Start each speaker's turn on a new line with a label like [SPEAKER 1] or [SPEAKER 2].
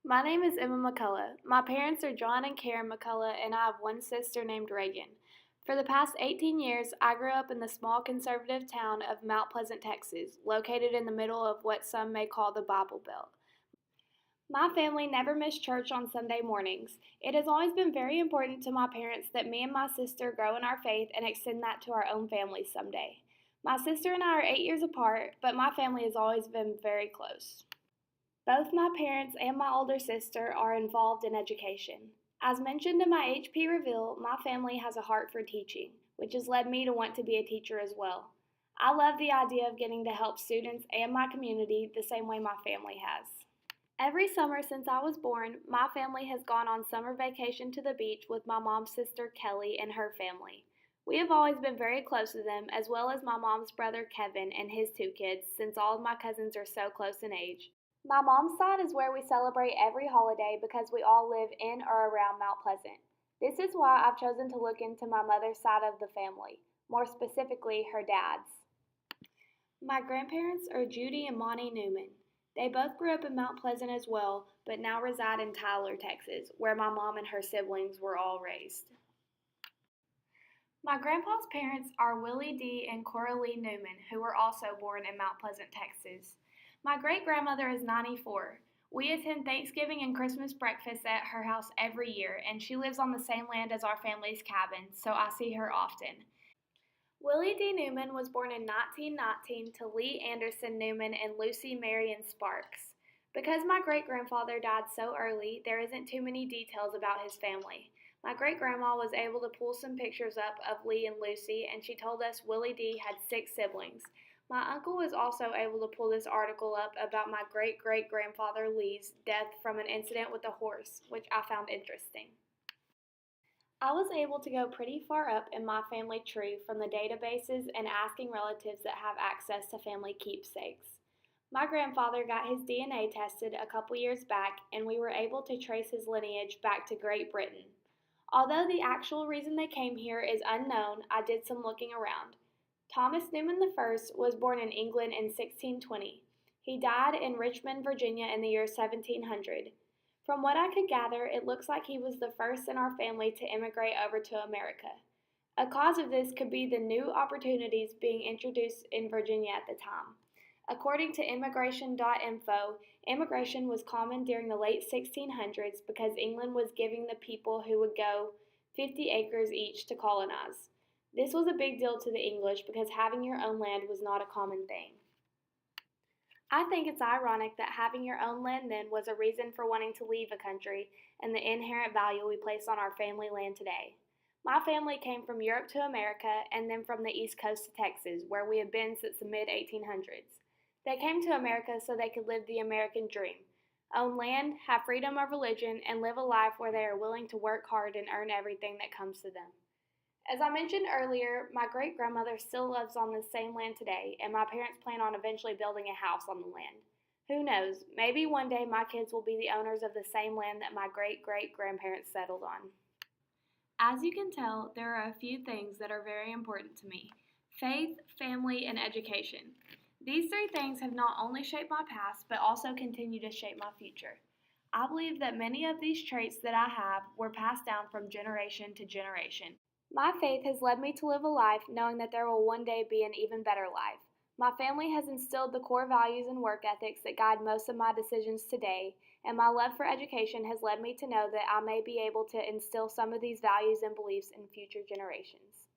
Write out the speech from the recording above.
[SPEAKER 1] My name is Emma McCullough. My parents are John and Karen McCullough, and I have one sister named Reagan. For the past 18 years, I grew up in the small conservative town of Mount Pleasant, Texas, located in the middle of what some may call the Bible Belt. My family never missed church on Sunday mornings. It has always been very important to my parents that me and my sister grow in our faith and extend that to our own families someday. My sister and I are 8 years apart, but my family has always been very close. Both my parents and my older sister are involved in education. As mentioned in my HP reveal, my family has a heart for teaching, which has led me to want to be a teacher as well. I love the idea of getting to help students and my community the same way my family has. Every summer since I was born, my family has gone on summer vacation to the beach with my mom's sister Kelly and her family. We have always been very close to them, as well as my mom's brother Kevin and his two kids, since all of my cousins are so close in age. My mom's side is where we celebrate every holiday because we all live in or around Mount Pleasant. This is why I've chosen to look into my mother's side of the family, more specifically her dad's. My grandparents are Judy and Monty Newman. They both grew up in Mount Pleasant as well, but now reside in Tyler, Texas, where my mom and her siblings were all raised. My grandpa's parents are Willie D. and Coralie Newman, who were also born in Mount Pleasant, Texas. My great grandmother is 94. We attend Thanksgiving and Christmas breakfast at her house every year, and she lives on the same land as our family's cabin, so I see her often. Willie D. Newman was born in 1919 to Lee Anderson Newman and Lucy Marion Sparks. Because my great grandfather died so early, there isn't too many details about his family. My great grandma was able to pull some pictures up of Lee and Lucy, and she told us Willie D had 6 siblings. My uncle was also able to pull this article up about my great great grandfather Lee's death from an incident with a horse, which I found interesting. I was able to go pretty far up in my family tree from the databases and asking relatives that have access to family keepsakes. My grandfather got his DNA tested a couple years back, and we were able to trace his lineage back to Great Britain. Although the actual reason they came here is unknown, I did some looking around. Thomas Newman I was born in England in 1620. He died in Richmond, Virginia in the year 1700. From what I could gather, it looks like he was the first in our family to immigrate over to America. A cause of this could be the new opportunities being introduced in Virginia at the time. According to immigration.info, immigration was common during the late 1600s because England was giving the people who would go 50 acres each to colonize. This was a big deal to the English because having your own land was not a common thing. I think it's ironic that having your own land then was a reason for wanting to leave a country and the inherent value we place on our family land today. My family came from Europe to America and then from the East Coast to Texas, where we have been since the mid 1800s. They came to America so they could live the American dream, own land, have freedom of religion, and live a life where they are willing to work hard and earn everything that comes to them. As I mentioned earlier, my great grandmother still lives on this same land today, and my parents plan on eventually building a house on the land. Who knows, maybe one day my kids will be the owners of the same land that my great great grandparents settled on. As you can tell, there are a few things that are very important to me: faith, family, and education. These three things have not only shaped my past, but also continue to shape my future. I believe that many of these traits that I have were passed down from generation to generation. My faith has led me to live a life knowing that there will one day be an even better life. My family has instilled the core values and work ethics that guide most of my decisions today, and my love for education has led me to know that I may be able to instill some of these values and beliefs in future generations.